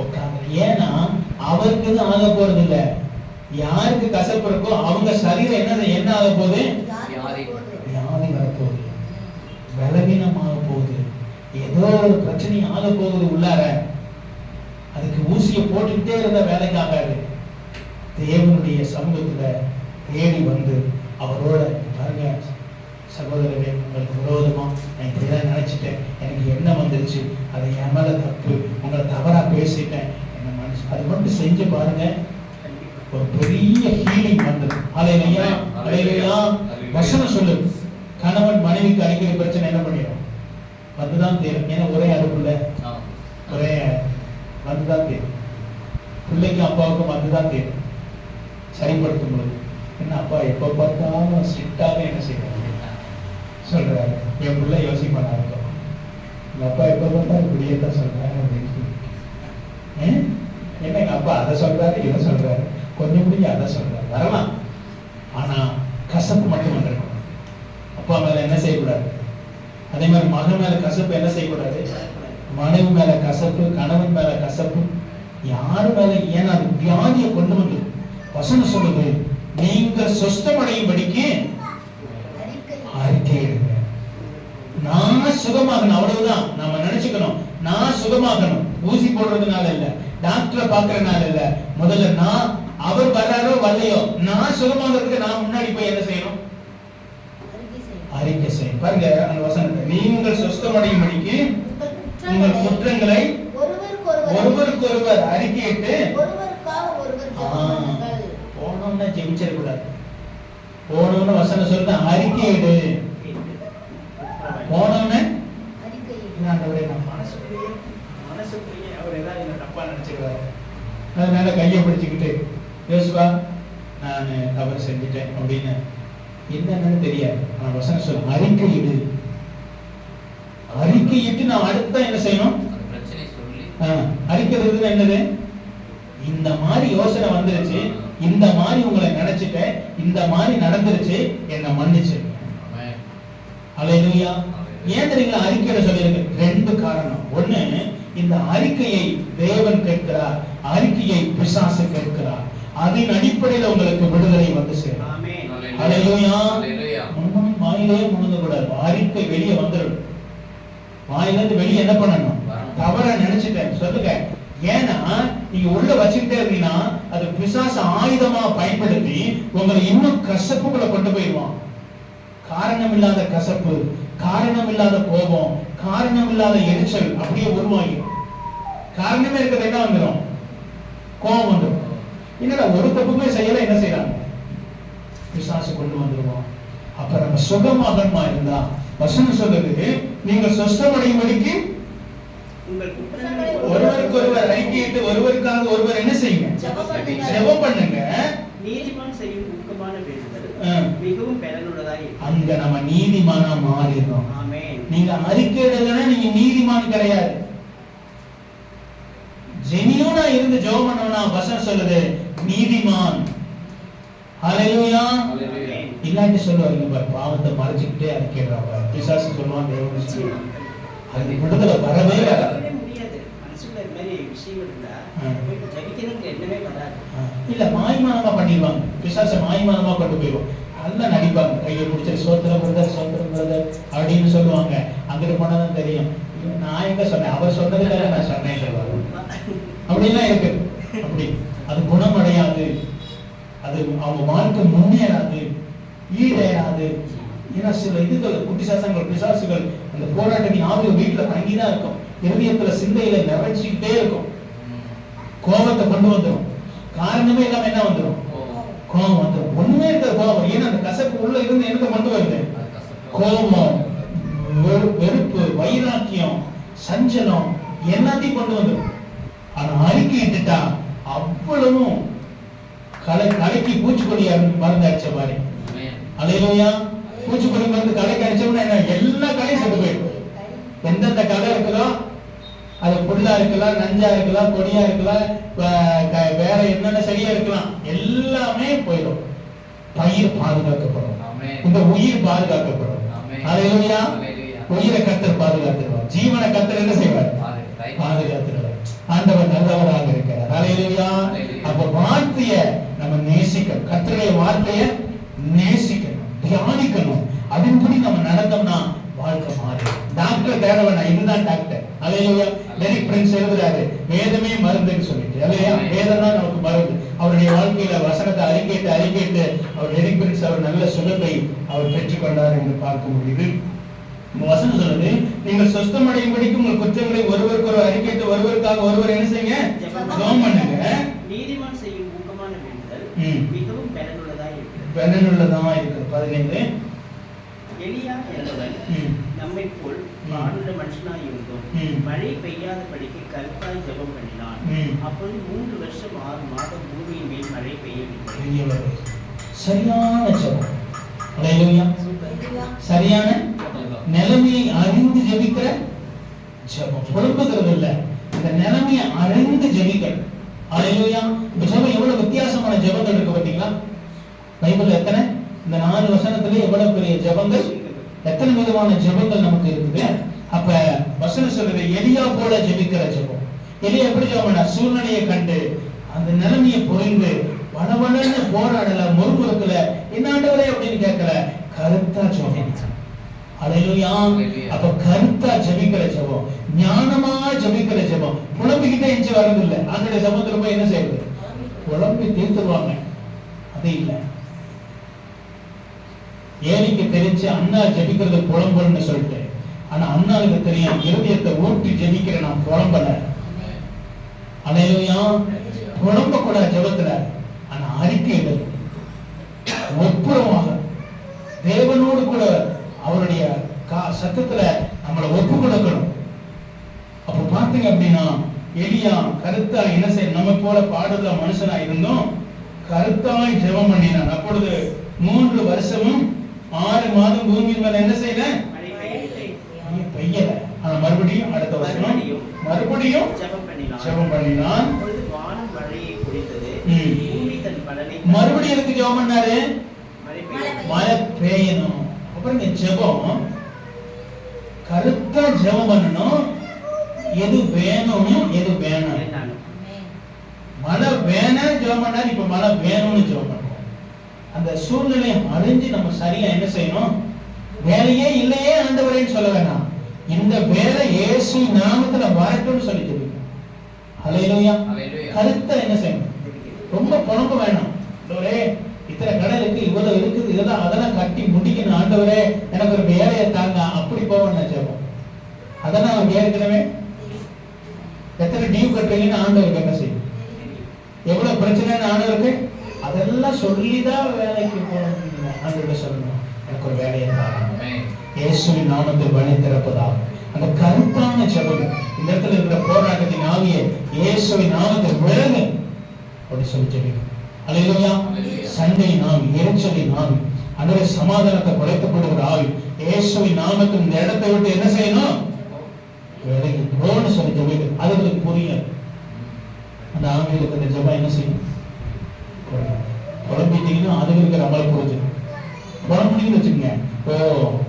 உட்காந்து. ஏன்னா அவருக்கு தான் ஆக போறது இல்ல, யாருக்கு கசப்பு இருக்கோ அவங்க சரீரம் என்ன ஆக போகுது? வியாதி வரப்போகுது, பலவீனமாக போகுது, ஏதோ ஒரு பிரச்சனை ஆக போகுது உள்ளார. அதுக்கு ஊசியை போட்டுக்கிட்டே இருந்த வேலைக்கு ஆகாது. தேவனுடைய சமூகத்துல தேடி வந்து அவரோட பாருங்க, சகோதரரே உங்களுக்கு விரோதமா நான் இப்படிதான் நினைச்சிட்டேன், எனக்கு என்ன வந்துருச்சு, அதை என் மேல தப்பு, உங்களை தவறா பேசிட்டேன், என்ன மனுஷ அது மட்டும் செஞ்சு பாருங்க, ஒரு பெரிய ஹீலிங் வந்தது. ஹல்லேலூயா, ஹல்லேலூயா. வசனம் சொல்லு, கணவன் மனைவிக்கு அடிக்கடி பிரச்சனை என்ன பண்ணிடும்? வந்துதான் தீரும். ஏன்னா ஒரே அடுப்புல ஒரே வந்துதான் தீரும். பிள்ளைக்கு அப்பாவுக்கும் வந்துதான் தீரும். சரிப்படுத்தும் பொழுது என்ன, அப்பா எப்ப பார்த்தாலும் ஸ்ட்ரிக்டாக என்ன செய்யறாங்க சொல்றாரு. என் பிள்ளை யோசிப்பானா இருக்கும், எங்க அப்பா எப்ப பார்த்தா இப்படியே தான் சொல்றாரு அப்படின்னு சொல்லி. என்ன எங்க அப்பா அதை சொல்றாரு இதை சொல்றாரு, கொஞ்சம் முடிஞ்சு அதை சொல்றாரு வரலாம். ஆனா கசப்பு மட்டும் வந்துருக்கணும். அப்பா மேல என்ன செய்யக்கூடாது, அதே மாதிரி மகன் மேல கசப்பு என்ன செய்யக்கூடாது, மனைவி மேல கசப்பு, கணவன் மேல கசப்பு, யாரு மேல. ஏன்னா அது வியாதியை கொண்டு வந்து வசனம் சொல்லுது, நீங்கள் சொஸ்தமடையும்படிக்கு அறிக்கையிடுங்க. நான் சுகமாகணும், அவ்வளவுதான் நாம நினைச்சுக்கணும். நான் சுகமாகணும், ஊசி போடுறதுனால இல்ல, டாக்டரை பாக்குறதுனால இல்ல. முதல்ல நான், அவர் வர்றாரோ வரலையோ, நான் சுகமாகிறதுக்கு நான் முன்னாடி போய் என்ன செய்யணும்? அறிக்கை செய்யும். பாருங்க அந்த வசனத்தை, நீங்கள் சொஸ்தமடையும்படிக்கு உங்கள் குற்றங்களை ஒருவருக்கொருவர் அறிக்கையிட்டு போனோம்னா ஜெபிச்சிடக்கூடாது. போனோம்னு வசனம் சொல்ல அறிக்கையிடு, போனோம்னு மனசுக்குள்ளேயே அவர் ஏதாவது என்ன தப்பா நினைச்சுக்கிறாரு, அதனால கையை பிடிச்சுக்கிட்டு யோசுவா நான் தவறு செஞ்சுட்டேன் அப்படின்னு என்னன்னு தெரியாது. ஆனா வசனம் சொல்ல அறிக்கையிடு, அறிக்கையிட்டு நான் அடுத்த என்ன செய்யணும்? அறிக்கிறது என்னது? இந்த மாதிரி யோசனை வந்துருச்சு, இந்த மாதிரி உங்களை நினைச்சிட்டேன், இந்த மாதிரி நடந்துருச்சு, என்ன மன்னிச்சு. அல்லேலூயா. ஏன் தெரியுங்களா அறிக்கையிட சொல்லியிருக்கு? ரெண்டு காரணம். ஒண்ணு, இந்த அறிக்கையை தேவன் கேட்கிறார், அறிக்கையை பிசாசு கேட்கிறார். அதன் அடிப்படையில் உங்களுக்கு விடுதலை வந்து சேரும். அல்லேலூயா. வாயிலே முழுங்க கூடாது, அறிக்கை வெளியே வந்துடும். வாயிலிருந்து வெளியே என்ன பண்ணணும்? தவற நினைச்சிட்டேன் சொல்லுங்க. ஏன்னா நீங்க உள்ள வச்சுக்கிட்டே இருந்தீங்கன்னா அது பிசாசு ஆயுதமா பயன்படுத்தி உங்களை இன்னும் கசப்புக்குள்ள கொண்டு போயிடுவான். காரணம் இல்லாத கசப்பு, காரணம் இல்லாத கோபம், காரணம் இல்லாத எரிச்சல் அப்படியே உருவாகிடும். காரணமே இருக்கிறது என்ன வந்துடும்? கோபம் வந்துடும். என்னடா ஒரு தப்புமே செய்யல, என்ன செய்யறாங்க? பிசாசு கொண்டு வந்துடுவான். அப்ப நம்ம சுகமாகமா இருந்தா வசனம் சொல்லுது, நீங்கள் சொஸ்தமடையும்படிக்கு ஒருவருக்கு ஒருவர் அறிக்கையிட்டு ஒருவருக்காக ஒருவர் என்ன செய்யுங்க? ஜெபம் பண்ணுங்க. நீதிமான் செய்யும் ஊக்கமான வேண்டுதல் மிகவும் பலனுள்ளதாக இருக்கும். அங்க நம்ம நீதிமானா மாறிடுறோம். ஆமென். நீங்க அறிக்கையிடலன்னா நீங்க நீதிமான் கிடையாது. ஜெனியூனா இருந்து ஜெபம் பண்ணவனா வசனம் சொல்லுது நீதிமான். ஹல்லேலூயா. இல்லாட்டி சொல்லுவாங்க பாரு, பாவத்தை மறைச்சிக்கிட்டே அறிக்கையிடுறாங்க. பிசாசு சொல்லுவான், தேவன் சொல்லுவான். அது விடுதலை வரவே வராது. இல்ல மாய்மானமா பண்ணிடுவாங்க. பிசாசை மாய்மானமா கொண்டு போயிடுவோம். நல்லா நடிப்பாங்க, கையை பிடிச்ச சோத்திரம் பிரதர் அப்படின்னு சொல்லுவாங்க. அங்கிட்டு போனதான் தெரியும், நான் எங்க சொன்னேன், அவர் சொன்னதுக்காக நான் சொன்னேன் சொல்லுவாங்க. அப்படிலாம் இருக்கு. அப்படி அது குணமடையாது. அவங்க வாழ்க்கை முன்னேறாது, ஈடேறாது. ஏன்னா சில இதுகள், குட்டி சாத்தங்கள், பிசாசுகள் அந்த போராட்டத்தின் ஆவிய வீட்டுல தங்கிதான் இருக்கும். இருதயத்துல சிந்தையில நிறைச்சிக்கிட்டே இருக்கும். கோபத்தை கொண்டு வந்துடும். காரணமே இல்லாம என்ன வந்துடும்? கோபம் வந்துடும். ஒண்ணுமே இருக்காது கோபம். ஏன்னா அந்த கசப்பு உள்ள இருந்து என்ன கொண்டு வருது? கோபம், வெறுப்பு, வைராக்கியம், சஞ்சலம் எல்லாத்தையும் கொண்டு வந்துடும். ஆனா அறிக்கையிட்டுட்டா அவ்வளவும் கலைக்கு பூச்சிக்கொல்லி மருந்து அடிச்ச மாதிரி. அல்லேலூயா. பூச்சிக்கொல்லி மருந்து கலைக்கு அடிச்சோம்னா என்ன? எல்லா கலையும் செத்து போயிடும். எந்தெந்த கலை இருக்குதோ அது புல்லா இருக்கலாம், நஞ்சா இருக்கலாம், கொடியா இருக்கலாம், வேற என்னென்ன சரியா இருக்கலாம், எல்லாமே போயிடும். பயிர் பாதுகாக்கப்படும், இந்த உயிர் பாதுகாக்கப்படும். அல்லேலூயா. உயிரை கர்த்தர் பாதுகாத்துருவார், ஜீவனை கர்த்தர் என்ன செய்வார்? பாதுகாத்துருவார். ஆண்டவர் நல்லவராக இருக்கிறார். அல்லேலூயா. அப்ப வார்த்தையை நம்ம நேசிக்கணும், கர்த்தருடைய வார்த்தையை நேசிக்கணும், தியானிக்கணும். அதன்படி நம்ம நடந்தோம்னா வாழ்க்கை மாறும். டாக்டர் தேட வேணாம், இதுதான் டாக்டர். அல்லேலூயா. டெரிக் பிரின்ஸ் எழுதுறாரு, வேதமே மருந்துன்னு சொல்லிட்டு. அல்லேலூயா. வேதம் தான் நமக்கு மருந்து. அவருடைய வாழ்க்கையில வசனத்தை அறிக்கையிட்டு அவர் டெரிக் பிரின்ஸ் அவர் நல்ல சுகத்தை அவர் பெற்றுக்கொண்டார் என்று பார்க்க முடியுது. வசனம் சொல்லுது, நீங்கள் சொஸ்தம் அடையும்படிக்கு உங்கள் குற்றங்களை ஒருவருக்கு ஒரு அறிக்கையிட்டு ஒருவருக்காக ஒருவர் என்ன செய்யுங்க? ஜெபம் பண்ணுங்க. நீதிமான் செய்யும் ஊக்கமான வேண்டுதல் மிகவும் பலனுள்ளதா இருக்கிறது. 15 எலியா என்பவன் நம்மை போல் வானுள்ள மனுஷனாய் இருந்தோம். மழை பெய்யாதபடிக்கு கருத்தாய் ஜெபம் பண்ணினான். அப்பொழுது 3 வருஷம் 6 மாதம் பூமியின் மேல் மழை பெய்யவில்லை. சரியான ஜெபம். அல்லேலூயா. சரியான நிலைமையை அறிந்து ஜெபிக்கிற ஜெபம். புலம்புகிறது இல்ல, இந்த நிலைமையை அறிந்து ஜெபிக்கிறது. அல்லேலூயா. இந்த ஜெபம் எவ்வளவு வித்தியாசமான ஜெபங்கள் இருக்கு பாத்தீங்களா? பைபிள்ல எத்தனை, இந்த 4 வசனத்திலே எவ்வளவு பெரிய ஜெபங்கள், எத்தனை விதமான ஜெபங்கள் நமக்கு இருக்குது. அப்ப வசனம் சொல்றது எலியா போல ஜெபிக்கிற ஜெபம். எலியா எப்படி ஜெபம் பண்ணா? சூழ்நிலையை கண்டு அந்த நிலைமையை புரிந்து வளவளன்னு போராடல, முறுமுறுக்கல, என்ன ஆண்டவரே அப்படின்னு கேட்கல, கருத்தா ஜெபம். அல்லேலூயா. அப்ப கருத்தா ஜெபிக்கிற ஜெபம், ஞானமா ஜெபிக்கிற ஜெபம். புலம்பிக்கிட்டே எஞ்சி வர்றதில்லை. ஆண்டவருடைய சமூகத்துல போய் என்ன செய்யறது? புலம்பி தீர்த்துருவாங்க. அது இல்லை. ஏலிக்கு தெரிஞ்சு அண்ணா ஜெபிக்கிறது புலம்புன்னு சொல்லிட்டு, ஆனா அண்ணாவுக்கு தெரியும் இருதயத்தை ஊற்றி ஜெபிக்கிற நான் புலம்பல. அல்லேலூயா. புலம்ப கூட ஜெபத்துல, ஆனா அறிக்கையிடல் ஒப்புரமாக தேவனோடு கூட அவருடைய சத்தத்துல நம்மளை ஒப்பு கொடுக்கணும். அப்ப பாத்தீங்க அப்படின்னா எலியா கருத்தா என்ன செய்ய, நம்ம போல பாடுற மனுஷனா இருந்தோம், கருத்தாய் ஜெபம் பண்ணினான். அப்பொழுது 3 வருஷமும் 6 மாதம் பூமியின் மேல என்ன செய்யல? பெய்யல. ஆனா மறுபடியும் அடுத்த வருஷம் மறுபடியும் ஜெபம் பண்ணினான். மறுபடியும் எதுக்கு ஜெபம் பண்ணாரு? மழை பெய்யணும். அப்புறம் ஜெபம் கருத்தா ஜெபம் பண்ணணும். எது வேணும், எது வேணும். மழை வேணும் ஜெபம் பண்ணாரு, இப்ப மழை வேணும்னு ஜெபம் பண்ணுவோம். அந்த சூழ்நிலையை அறிஞ்சு நம்ம சரியா என்ன செய்யணும்? வேலையே இல்லையே ஆண்டவரேன்னு சொல்ல வேணாம், இந்த வேலை இயேசு நாமத்துல வரட்டும்னு சொல்லி ஜெபிக்கணும். அல்லேலூயா. கருத்தா என்ன செய்யணும்? ரொம்ப புலம்ப வேணாம். ஆண்டவரே இத்தனை கடை இருக்கு, இவ்வளவு இருக்குது, இதெல்லாம் அதெல்லாம் கட்டி முடிக்கணும், ஆண்டவரே எனக்கு ஒரு வேலையை தாங்க, அப்படி போவேன் ஜெபம். அதெல்லாம் அவருக்கு ஏற்கனவே எத்தனை டியூ கட்டுறீங்கன்னு ஆண்டவருக்கு என்ன செய்யும், எவ்வளவு பிரச்சனைன்னு ஆண்டவருக்கு அதெல்லாம் சொல்லிதான் வேலைக்கு போகணும். ஆண்டவர்கிட்ட சொல்லணும், எனக்கு ஒரு வேலையை தாங்க, இயேசுவின் நாமத்தை வழி திறப்பதாக. அந்த கருத்தான ஜெபம், இந்த இடத்துல இருக்கிற போராட்டத்தின் ஆவியை இயேசுவின் நாமத்தை விலகு அப்படி சொல்லி ஜெபிக்கணும். அல்லேலூயா. சண்டையின் ஆவி, எரிச்சலின் ஆவி, ஆண்டவரே சமாதானத்தை குலைக்கப்படுகிற ஆவி, இயேசுவின் நாமத்தில் இந்த இடத்தை விட்டு என்ன செய்யணும்? விலகி போன்னு சொல்லி ஜெபிக்கணும். அதுகளுக்கு புரியும். அந்த ஆவிகளுக்கு இந்த ஜெபம் என்ன செய்யும்? குழம்பிட்டீங்கன்னா அதுகளுக்கு நம்மளை புரிஞ்சிடும். குழம்புனீங்கன்னு வச்சுக்கோங்க, ஓ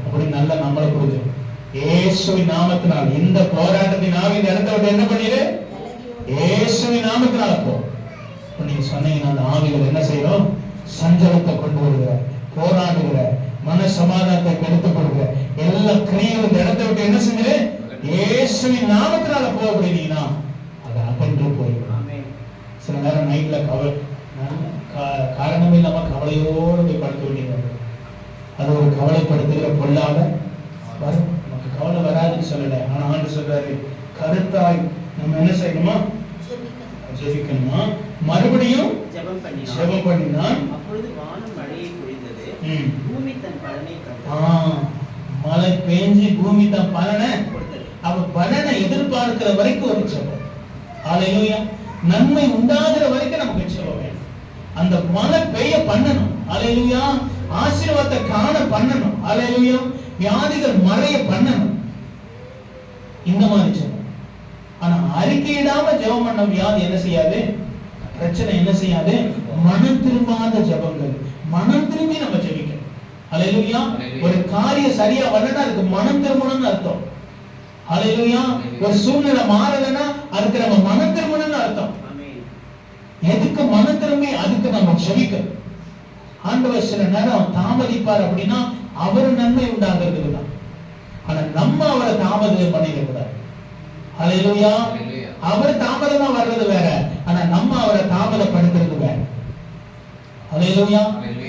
அப்படி நல்ல நம்மளை புரிஞ்சிடும். இயேசுவின் நாமத்தினால் இந்த போராட்டத்தின் ஆவி இந்த இடத்தை விட்டு என்ன பண்ணிடு? இயேசுவின் நாமத்தினால போ. நீங்க சொன்னீங்கன்னா அந்த ஆவிகள் என்ன செய்யணும்? சஞ்சலத்தை கொண்டு வருகிற, போராடுகிற, மன சமாதானத்தை கெடுத்துப்படுகிற எல்லா கிரியைகளும் இந்த இடத்தை விட்டு என்ன செஞ்சு இயேசுவின் நாமத்தினால போ அப்படின்னீங்கன்னா அது அகன்று போய்விடும். சில நேரம் நைட்ல காரணமே இல்லாம கவலையோடு போய் படுக்க வேண்டியது. அது ஒரு கவலைப்படுத்துகிற பொல்லாத வரும். நமக்கு கவலை வராதுன்னு சொல்லல, ஆனா ஆண்டு சொல்றாரு கருத்தாய் நம்ம என்ன செய்யணுமா, ஜெபிக்கணுமா, மறுபடியும் ஜெபம் பண்ணினான். அப்பொழுது வானம் மழையை பொழிந்தது, பூமி தன் பலனை கண்டது. மழை பெஞ்சு பூமி தன் பலனை கொடுத்தது. அவ பலனை எதிர்பார்க்கிற வரைக்கும் ஒரு ஜெபம். ஹல்லேலூயா. நன்மை உண்டாகிற வரைக்கும் நமக்கு ஜெபம் வேணும். அந்த மழை பெய்ய பண்ணணும். ஹல்லேலூயா. ஆசீர்வாதத்தை காண பண்ணணும். ஹல்லேலூயா. வியாதிகள் மறைய பண்ணணும். இந்த மாதிரி ஜெபம். ஆனா அறிக்கையிடாம ஜெபம் பண்ண வியாதி என்ன செய்யாது, பிரச்சனை என்ன செய்யாது, மனம் திரும்பாத ஜெபங்கள். மனம் திரும்பி நம்ம ஜெபிக்கணும். ஹல்லேலூயா. ஒரு காரியம் சரியா வரலன்னா அதுக்கு மனம் திரும்பணும்னு அர்த்தம். ஹல்லேலூயா. ஒரு சூழ்நிலை மாறலன்னா அதுக்கு நம்ம மனம் திரும்பணும்னு அர்த்தம். எதுக்கு மனம் திரும்பி அதுக்கு நம்ம ஜெபிக்கணும். ஆண்டவர் சில நேரம் தாமதிப்பார் அப்படின்னா அவர் நன்மை உண்டாகிறதுக்கு தான். ஆனா நம்ம அவரை தாமதம் பண்ணிடக்கூடாது. ஹல்லேலூயா. அவர் தாமதமா வர்றது வேற, ஆனா நம்ம அவரை தாமதப்படுத்துறது வேற. ஹல்லேலூயா.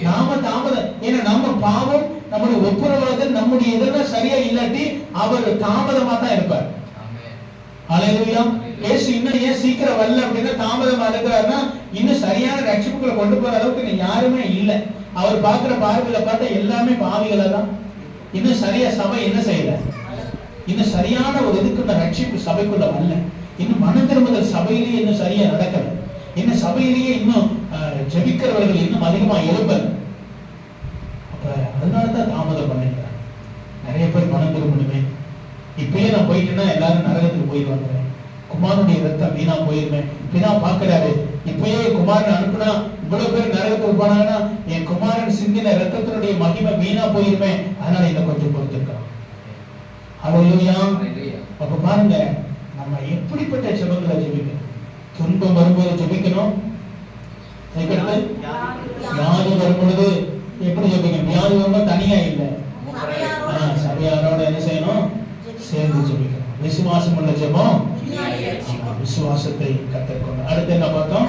நாம தாமதம், ஏன்னா நம்ம பாவம், நம்முடைய ஒப்புரவாதல், நம்முடைய இதெல்லாம் சரியா இல்லாட்டி அவர் தாமதமா தான் இருப்பார். ஹல்லேலூயா. இயேசு இன்னும் ஏன் சீக்கிரம் வரல அப்படின்னா தாமதமா இருக்கிறாருன்னா இன்னும் சரியான ரட்சிப்புகளை கொண்டு போற அளவுக்கு யாருமே இல்லை. அவர் பார்க்கிற பார்வையில பார்த்தா எல்லாமே பாவிகளா தான். இன்னும் சரியா சபை என்ன செய்யல, இன்னும் சரியான ஒரு இதுக்குள்ள ரட்சிப்பு சபைக்குள்ள வரல. இன்னும் மன திரும்புதல் சபையிலேயே இன்னும் சரியா நடக்கல. இன்னும் சபையிலேயே இன்னும் ஜெபிக்கிறவர்கள் இன்னும் அதிகமா எழுப்பல. அப்ப அதனாலதான் தாமதம் பண்ணிக்கிறாங்க. நிறைய பேர் மனம் திரும்பணுமே, இப்பயே நான் போயிட்டேன்னா எல்லாரும் நரகத்துக்கு போயிட்டு வந்துடுறேன், குமாரனுடைய ரத்தம் வீணா போயிருவேன், இப்பதான் பாக்குறாரு, இப்பயே குமாரன் அனுப்புனா இவ்வளவு பேர் நரகத்துக்கு போனாங்கன்னா என் குமாரன் சிந்தின ரத்தத்தினுடைய மகிமை வீணா போயிருவேன், அதனால இதை கொஞ்சம் பொறுத்திருக்கான். ஹல்லேலூயா. அப்ப பாருங்க, நம்ம எப்படிப்பட்ட ஜெபங்களை ஜெபிக்கணும். துன்பம் வரும்போது ஜெபிக்கணும். வியாதி வரும்பொழுது எப்படி ஜெபிக்கணும். வியாதி வரும்போது தனியா இல்லை, சபையாரோட என்ன செய்யணும், சேர்ந்து ஜெபிக்கணும். விசுவாசம் உள்ள ஜெபம், விசுவாசத்தை கற்றுக்கணும். அடுத்து என்ன பார்த்தோம்,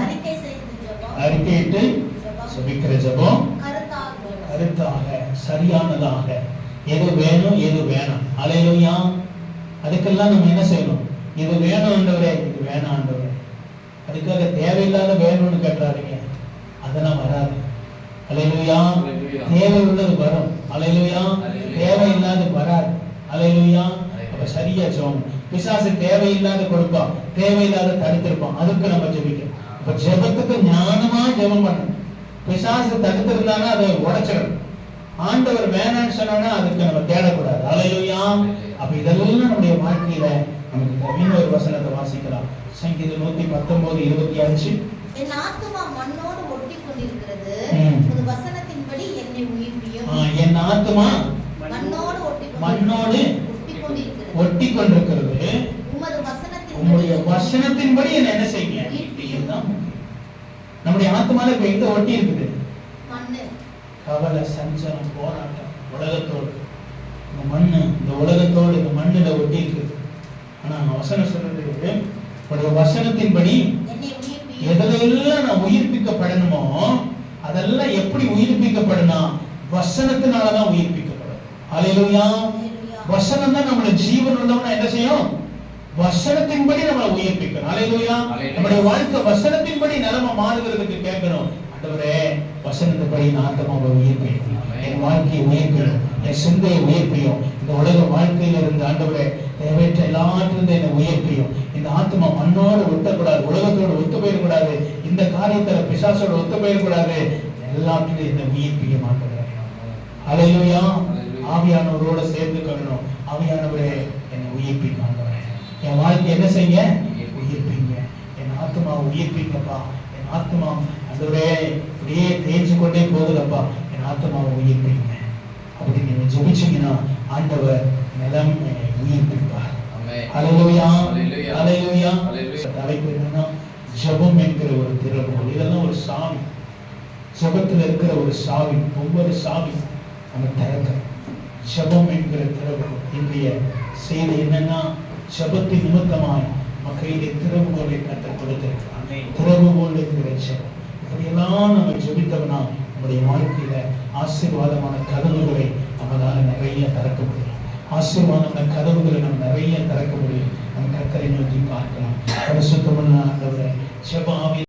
அறிக்கையிட்டு ஜெபிக்கிற ஜெபம், கருத்தாக சரியானதாக, எது வேணும் எது வேணாம். ஹல்லேலூயா. அதுக்கெல்லாம் நம்ம என்ன செய்யணும், இது வேணும் ஆண்டவரே, இது வேணாம் ஆண்டவரே. அதுக்காக தேவையில்லாத வேணும்னு கேட்டாருங்க, அதெல்லாம் வராது. ஹல்லேலூயா. தேவை உள்ளது வரும். ஹல்லேலூயா. தேவையில்லாத வராது. ஹல்லேலூயா. அப்ப சரியா ஜெபம். பிசாசு தேவையில்லாத கொடுப்பான், தேவையில்லாத தடுத்திருப்பான், அதுக்கு நம்ம ஜெபிக்கணும். அப்ப ஜெபத்துக்கு ஞானமா ஜெபம் பண்ணணும். பிசாசு தடுத்திருந்தானா அதை உடைச்சிடணும். ஆண்டவர் வேணான்னு சொன்னா அதுக்கு நம்ம தேடக்கூடாது. ஹல்லேலூயா. அப்ப இதெல்லாம் நம்முடைய வாழ்க்கையில நமக்கு இன்னொரு வசனத்தை வாசிக்கலாம். சங்கீதம் 119:25. என் ஆத்துமா மண்ணோடு ஒட்டி கொண்டிருக்கிறது, உமது வசனத்தின்படி என்னை உயிர்ப்பியும். என் ஆத்துமா மண்ணோடு ஒட்டி கொண்டிருக்கிறது, உம்முடைய வசனத்தின்படி என்ன செய்யுங்க. நம்முடைய ஆத்துமால இப்ப எங்க ஒட்டி இருக்குது, மண்ணு. கவலை, சஞ்சலம், போராட்டம், உலகத்தோடு இந்த மண்ணு, இந்த உலகத்தோடு இந்த மண்ணுல ஒட்டி இருக்குது. ஆனா வசனம் சொல்றது, உடைய வசனத்தின்படி எதெல்லாம் நான் உயிர்ப்பிக்கப்படணுமோ அதெல்லாம் எப்படி உயிர்ப்பிக்கப்படணும், வசனத்தினாலதான் உயிர்ப்பிக்கப்படும். ஹல்லேலூயா. வசனம் தான் நம்மளோட ஜீவன் உள்ளவனா என்ன செய்யும், வசனத்தின்படி நம்மளை உயிர்ப்பிக்கணும். ஹல்லேலூயா. நம்முடைய வாழ்க்கை வசனத்தின்படி நிலைமை மாறுகிறதுக்கு கேட்கணும், ஆண்டவரே வசனத்தின்படி நான் ஆத்மாவை உயிர்ப்பியும், என் வாழ்க்கையை உயிர்ப்பியும், என் சிந்தையை உயிர்ப்பியும், இந்த உலக வாழ்க்கையில இருந்து ஆண்டவரே தேவையற்ற எல்லாத்திலிருந்து என்னை உயிர்ப்பியும். இந்த ஆத்மா மண்ணோடு ஒட்டக்கூடாது, உலகத்தோடு ஒத்து போயிடக்கூடாது, இந்த காரியத்துல பிசாசோட ஒத்து போயிடக்கூடாது, எல்லாத்திலும் என்னை உயிர்ப்பியும் ஆண்டவரே. ஹல்லேலூயா. ஆவியானவரோட சேர்ந்து கொள்ளணும். ஆவியானவரே என்னை உயிர்ப்பிங்க ஆண்டவரே, என் வாழ்க்கை என்ன செய்ய, உயிர்ப்பிங்க, என் ஆத்மாவை உயிர்ப்பிங்கப்பா, என் ஆத்மா ஆண்டவரே அப்படியே தேய்ச்சி கொண்டே போகுதப்பா, என் ஆத்மாவை உயிர்ப்பிங்க. அப்படி நீங்க ஜெபிச்சீங்கன்னா ஆண்டவர் நிலம் உயிர்ப்பிப்பார். ஹல்லேலூயா. ஹல்லேலூயா. தலைப்பு என்னன்னா ஜெபம் என்கிற ஒரு திறவுகோல். இதெல்லாம் ஒரு சாவி, ஜெபத்தில் இருக்கிற ஒரு சாவி. ஒவ்வொரு சாவி நம்ம திறக்கணும். ஜெபம் என்கிற திறவுகோல். இன்றைய செய்தி என்னன்னா, ஜெபத்தின் நிமித்தமாய் மக்களுடைய திறவுகோலை கற்றுக் கொடுத்திருக்கிறார். திறவுகோல் என்கிற ஜெபம். அப்படியெல்லாம் நம்ம ஜெபித்தோம்னா நம்முடைய வாழ்க்கையில ஆசீர்வாதமான கதவுகளை நம்மளால நிறைய திறக்க முடியும். ஆசீர்வாதமான கதவுகளை நம்ம நிறைய திறக்க முடியும். நம்ம கர்த்தரை நோக்கி பார்க்கலாம். பரிசுத்தமான ஆண்டவரே, ஜெப ஆவி